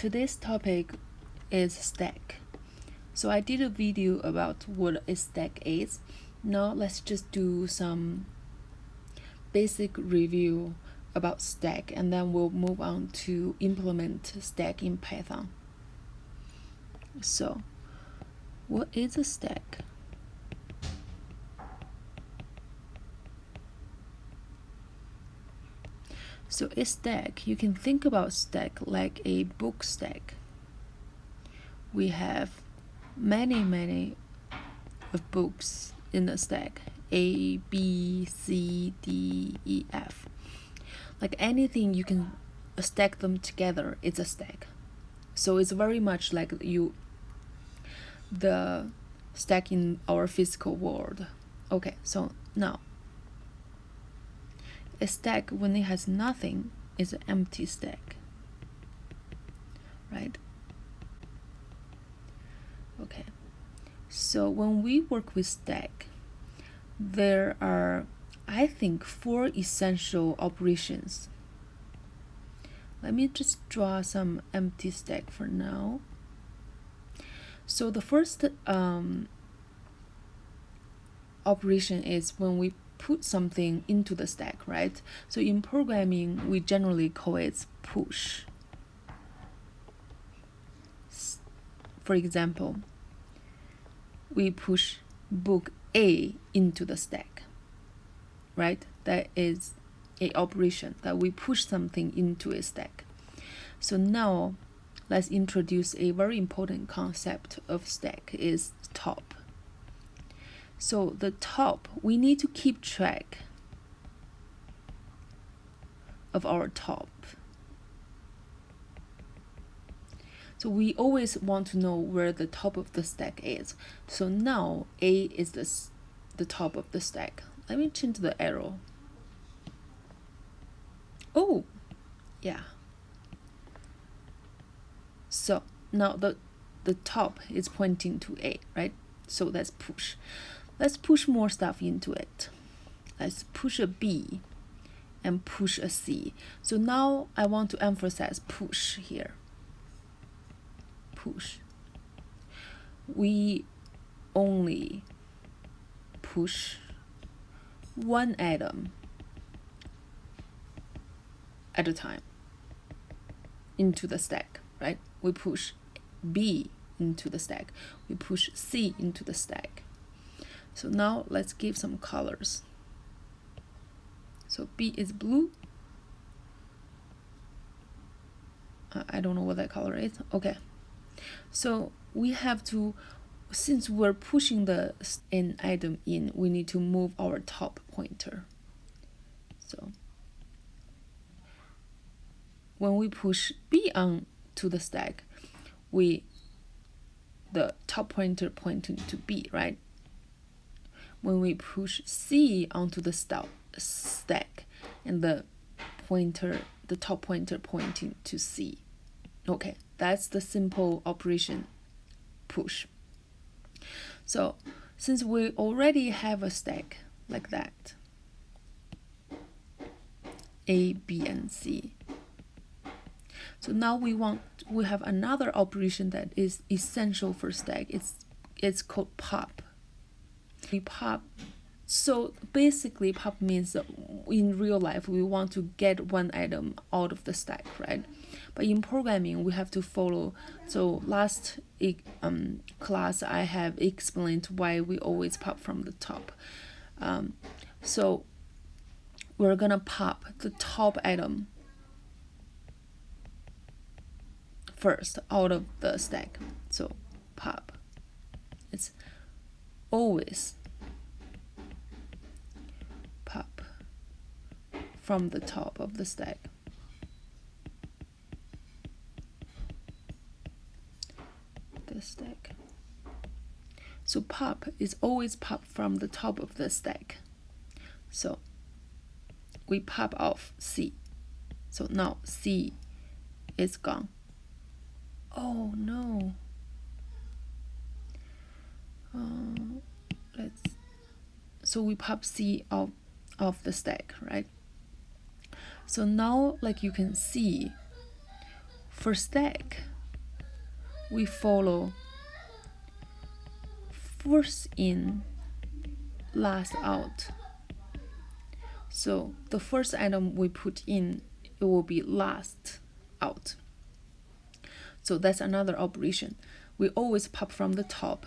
Today's topic is stack. So I did a video about what a stack is. Now let's just do some basic review about stack, and then we'll move on to implement stack in Python. So what is a stack? So a stack, you can think about stack like a book stack. We have many of books in the stack, A, B, C, D, E, F. Like anything you can stack them together, it's a stack. So it's very much like the stack in our physical world. Okay, so now a stack, when it has nothing, is an empty stack, right? Okay, so when we work with stack, there are, I think, 4 essential operations. Let me just draw some empty stack for now. So the first operation is when we put something into the stack, right? So in programming, we generally call it push. For example, we push book A into the stack, right? That is a operation that we push something into a stack. So now let's introduce a very important concept of stack, is top. So the top, we need to keep track of our top. So we always want to know where the top of the stack is. So now A is the top of the stack. Let me change the arrow. Oh, yeah. So now the top is pointing to A, right? So let's push. Let's push more stuff into it. Let's push a B and push a C. So now I want to emphasize push here. Push. We only push one item at a time into the stack, right? We push B into the stack. We push C into the stack. So now let's give some colors. So B is blue. I don't know what that color is. Okay. So we have to, since we're pushing an item in, we need to move our top pointer. So when we push B on to the stack, the top pointer pointing to B, right? When we push C onto the stack, and the top pointer pointing to C. Okay, that's the simple operation, push. So since we already have a stack like that, A, B, and C. So now we have another operation that is essential for stack. It's called pop. We pop. So basically, pop means that in real life we want to get one item out of the stack, right? But in programming, we have to follow. So last class, I have explained why we always pop from the top. So we're gonna pop the top item first out of the stack. So pop. It's always pop from the top of the stack. So pop is always pop from the top of the stack. So we pop off C. So now C is gone. Oh no. So we pop C off the stack, right? So now, like you can see, for stack, we follow first in, last out. So the first item we put in, it will be last out. So that's another operation. We always pop from the top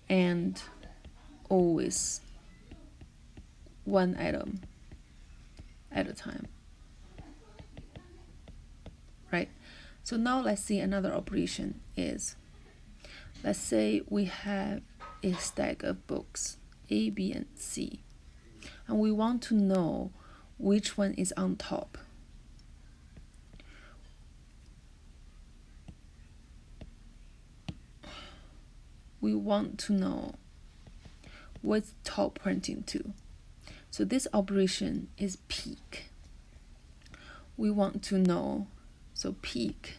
and always one item at a time, right? So now let's see another operation is, let's say we have a stack of books A, B, and C, and we want to know which one is on top. We want to know what's top pointing to. So this operation is peek. We want to know, so peek,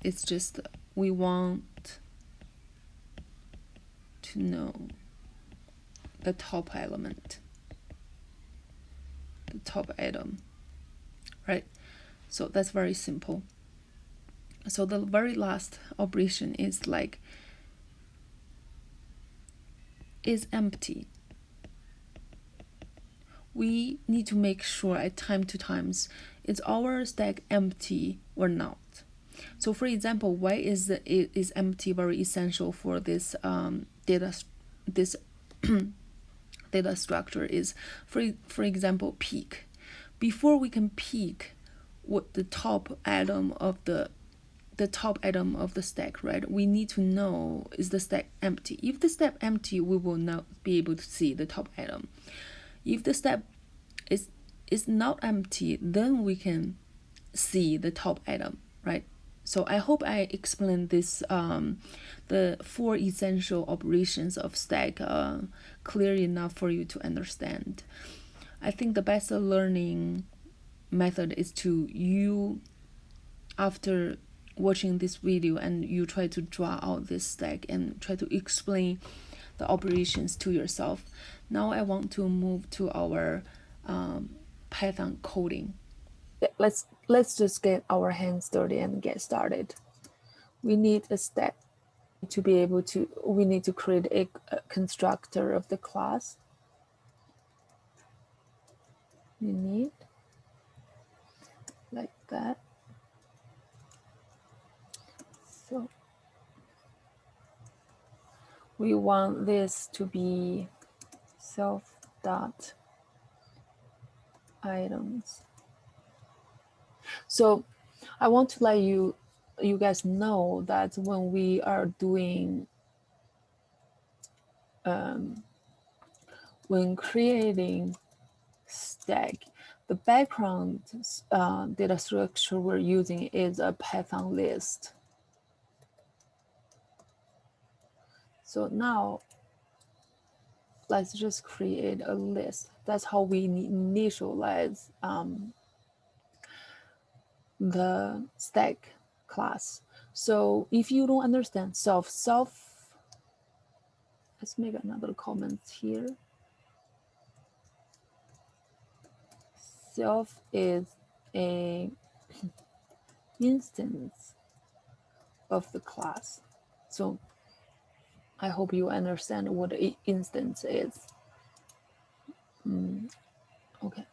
it's just we want to know the top element, the top item, right? So that's very simple. So the very last operation is like, is empty. We need to make sure at time to times, is our stack empty or not? So for example, why is it is empty very essential for this data data structure is, for example, peek. Before we can peek what the top item of the top item of the stack, right? We need to know, is the stack empty? If the stack empty, we will not be able to see the top item. If the stack is not empty, then we can see the top item, right? So I hope I explained this, the 4 essential operations of stack clear enough for you to understand. I think the best learning method is to, you, after watching this video, and you try to draw out this stack and try to explain the operations to yourself. Now I want to move to our Python coding. Let's just get our hands dirty and get started. We need a stack to be able to, we need to create a constructor of the class. You need like that. So we want this to be self dot items. So I want to let you guys know that when we are doing when creating stack, the background data structure we're using is a Python list. So now let's just create a list. That's how we initialize the stack class. So if you don't understand self, let's make another comment here. Self is a instance of the class. So I hope you understand what an instance is. Okay.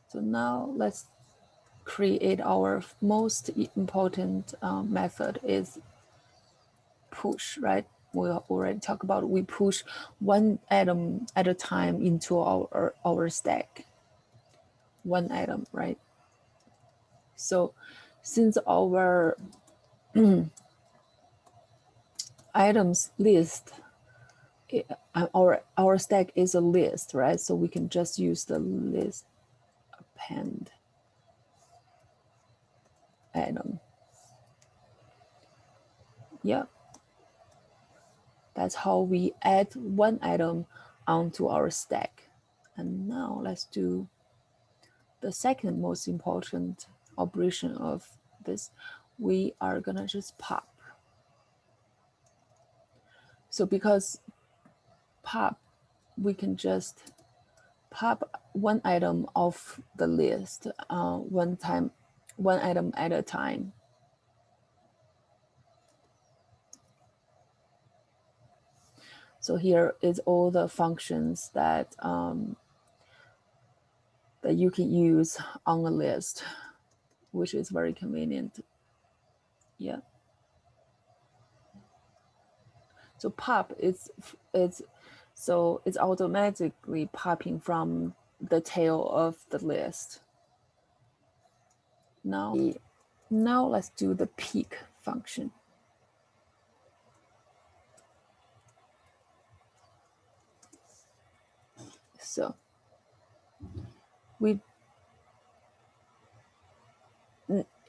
So now let's create our most important method is push, right? We already talked about, we push one item at a time into our stack. One item, right? So since our items list, our stack is a list, right? So we can just use the list append item. Yeah, that's how we add one item onto our stack. And now let's do the second most important operation of this. We are gonna just pop. So because pop, we can just pop one item off the list one time one item at a time. So here is all the functions that that you can use on a list, which is very convenient. Yeah. So pop is so it's automatically popping from the tail of the list. Now let's do the peek function.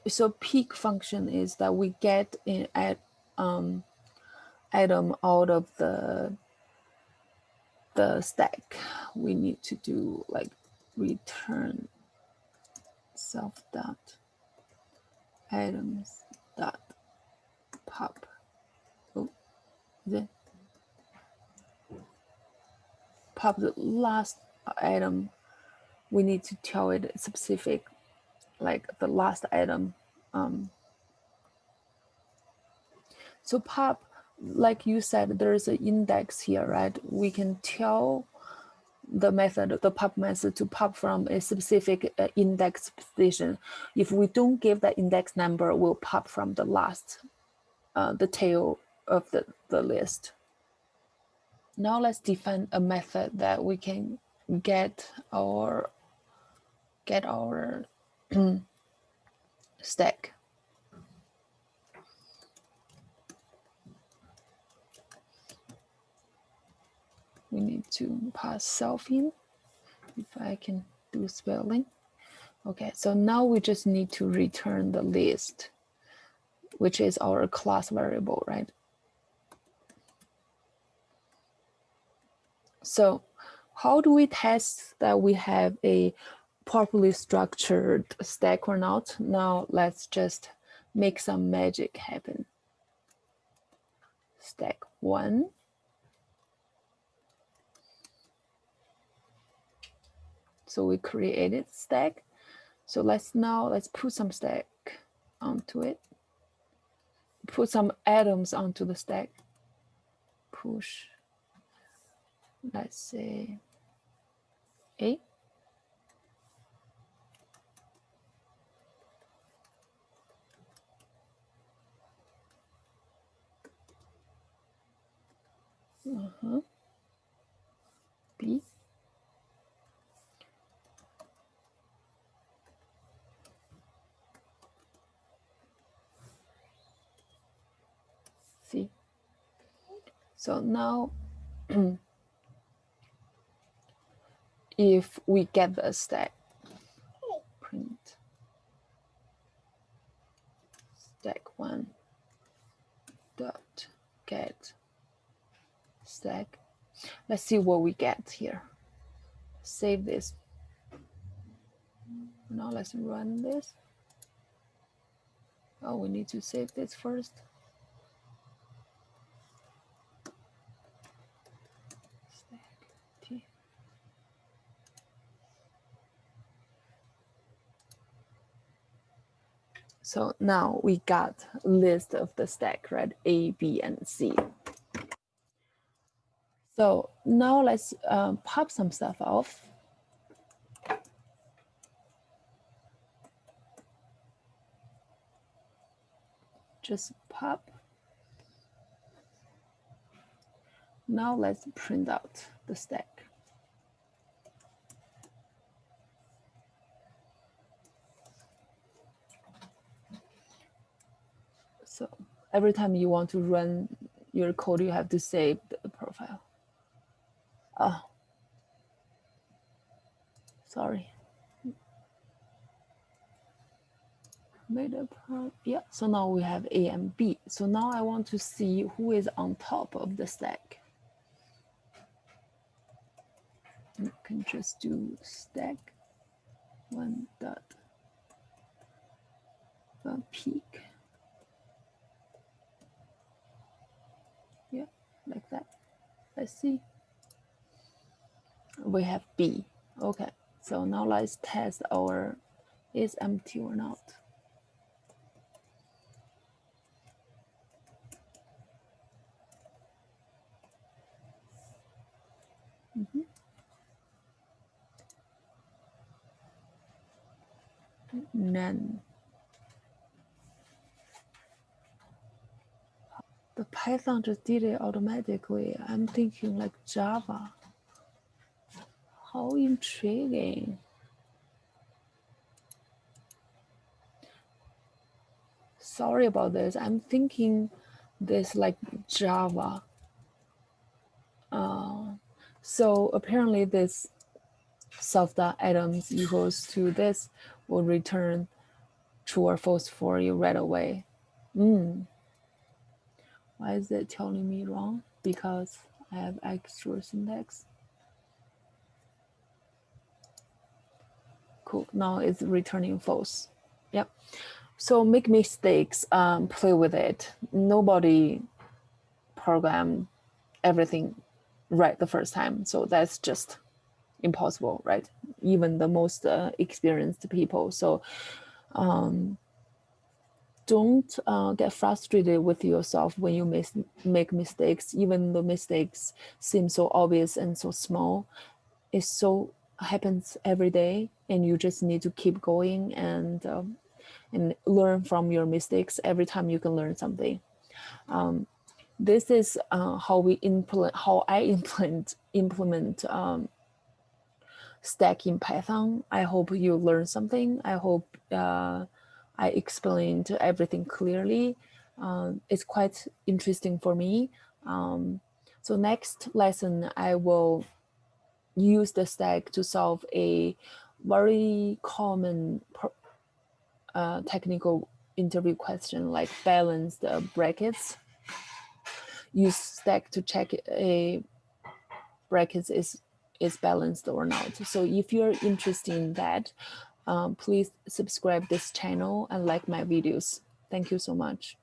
So peek function is that we get an item out of the stack. We need to do like return self dot items dot pop. Oh, the pop the last item. We need to tell it specific, like the last item. So pop, like you said, there's an index here, right? We can tell the method, the pop method, to pop from a specific index position. If we don't give that index number, we'll pop from the last, the tail of the list. Now let's define a method that we can get our stack. We need to pass self in, if I can do spelling. Okay, so now we just need to return the list, which is our class variable, right? So how do we test that we have a properly structured stack or not? Now let's just make some magic happen. Stack 1. So we created stack. So let's put some stack onto it. Put some items onto the stack. Push, let's say, A. B. C. So now if we get the stack, print stack 1 dot get stack. Let's see what we get here. Save this. Now let's run this. Oh, we need to save this first. Stack T. So now we got a list of the stack, right? A, B, and C. So now let's pop some stuff off. Just pop. Now let's print out the stack. So every time you want to run your code, you have to save the profile. Oh, sorry. Made a prompt. Yeah, so now we have A and B. So now I want to see who is on top of the stack. You can just do stack 1 dot peek. Yeah, like that. Let's see. We have B. Okay, so now let's test our is empty or not. None. The Python just did it automatically. I'm thinking like Java. How intriguing. Sorry about this. I'm thinking this like Java. So apparently this self.atoms equals to this will return true or false for you right away. Why is it telling me wrong? Because I have extra syntax. Cool. Now it's returning false. Yep. So make mistakes, play with it. Nobody programmed everything right the first time. So that's just impossible, right? Even the most experienced people. So don't get frustrated with yourself when you make mistakes, even the mistakes seem so obvious and so small. It so happens every day, and you just need to keep going and learn from your mistakes. Every time you can learn something. This is how I implement stack in Python. I hope you learned something. I hope I explained everything clearly. It's quite interesting for me. So next lesson, I will use the stack to solve a very common technical interview question like balance the brackets. Use stack to check a brackets is balanced or not. So if you're interested in that, please subscribe this channel and like my videos. Thank you so much.